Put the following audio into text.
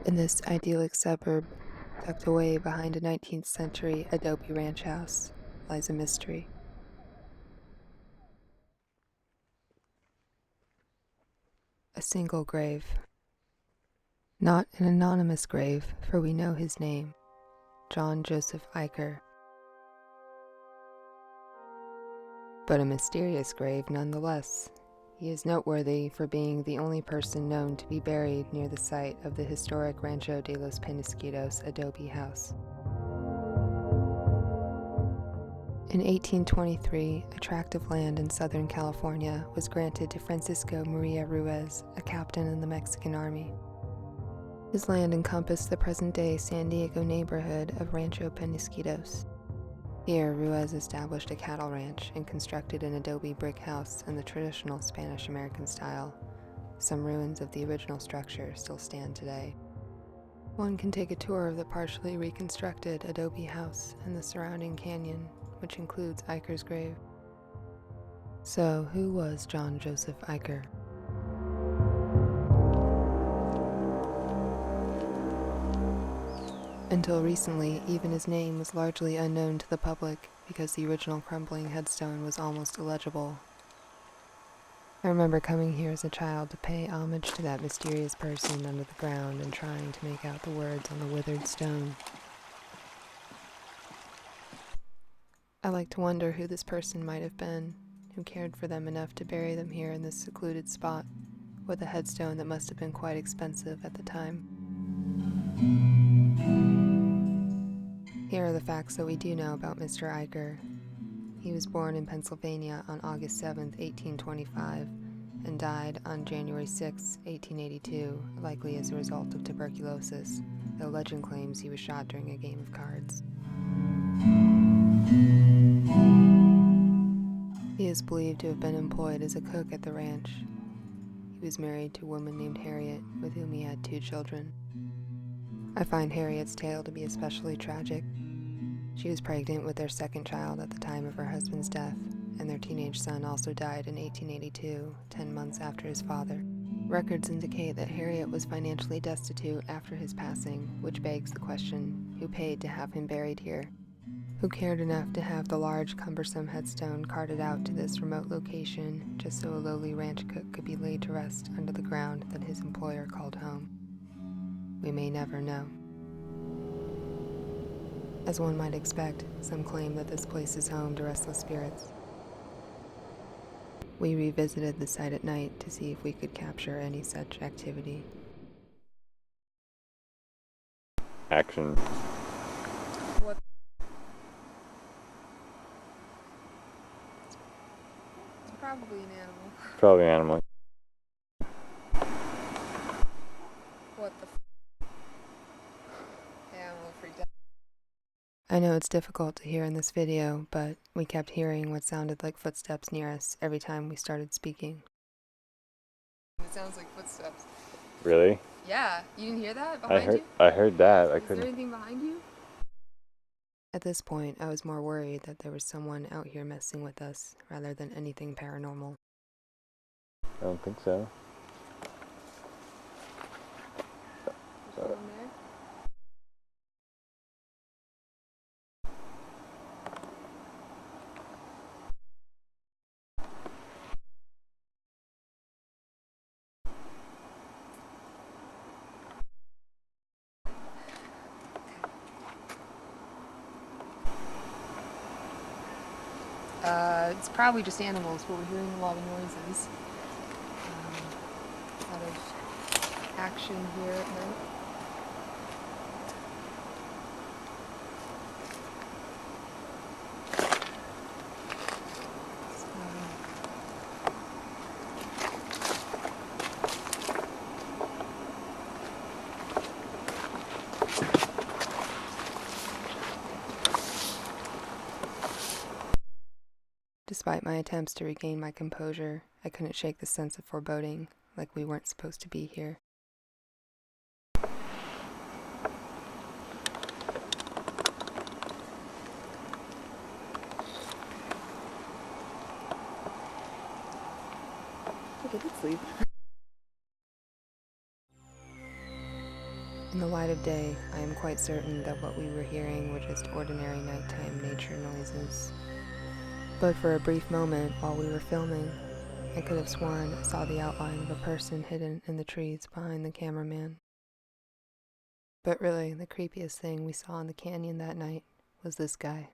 In this idyllic suburb, tucked away behind a 19th century adobe ranch house, lies a mystery. A single grave. Not an anonymous grave, for we know his name, John Joseph Eichar. But a mysterious grave nonetheless. He is noteworthy for being the only person known to be buried near the site of the historic Rancho Penasquitos adobe house. In 1823, a tract of land in Southern California was granted to Francisco Maria Ruiz, a captain in the Mexican Army. His land encompassed the present-day San Diego neighborhood of Rancho Penasquitos. Here, Ruiz established a cattle ranch and constructed an adobe brick house in the traditional Spanish-American style. Some ruins of the original structure still stand today. One can take a tour of the partially reconstructed adobe house and the surrounding canyon, which includes Eichar's grave. So, who was John Joseph Eichar? Until recently, even his name was largely unknown to the public because the original crumbling headstone was almost illegible. I remember coming here as a child to pay homage to that mysterious person under the ground and trying to make out the words on the withered stone. I like to wonder who this person might have been, who cared for them enough to bury them here in this secluded spot, with a headstone that must have been quite expensive at the time. Here are the facts that we do know about Mr. Eichar. He was born in Pennsylvania on August 7, 1825, and died on January 6, 1882, likely as a result of tuberculosis, though legend claims he was shot during a game of cards. He is believed to have been employed as a cook at the ranch. He was married to a woman named Harriet, with whom he had 2 children. I find Harriet's tale to be especially tragic. She was pregnant with their second child at the time of her husband's death, and their teenage son also died in 1882, 10 months after his father. Records indicate that Harriet was financially destitute after his passing, which begs the question, who paid to have him buried here? Who cared enough to have the large, cumbersome headstone carted out to this remote location just so a lowly ranch cook could be laid to rest under the ground that his employer called home? We may never know. As one might expect, some claim that this place is home to restless spirits. We revisited the site at night to see if we could capture any such activity. Action. What? It's probably an animal. Probably an animal. What the Yeah, I'm a little freaked out. I know it's difficult to hear in this video, but we kept hearing what sounded like footsteps near us every time we started speaking. It sounds like footsteps. Really? Yeah, you didn't hear that behind you? I heard that. Is there anything behind you? At this point, I was more worried that there was someone out here messing with us rather than anything paranormal. I don't think so. There's someone there? It's probably just animals, but we're hearing a lot of noises. A lot of action here at night. Despite my attempts to regain my composure, I couldn't shake the sense of foreboding, like we weren't supposed to be here. Okay, let's leave. In In the light of day, I am quite certain that what we were hearing were just ordinary nighttime nature noises. But for a brief moment while we were filming, I could have sworn I saw the outline of a person hidden in the trees behind the cameraman. But really, the creepiest thing we saw in the canyon that night was this guy.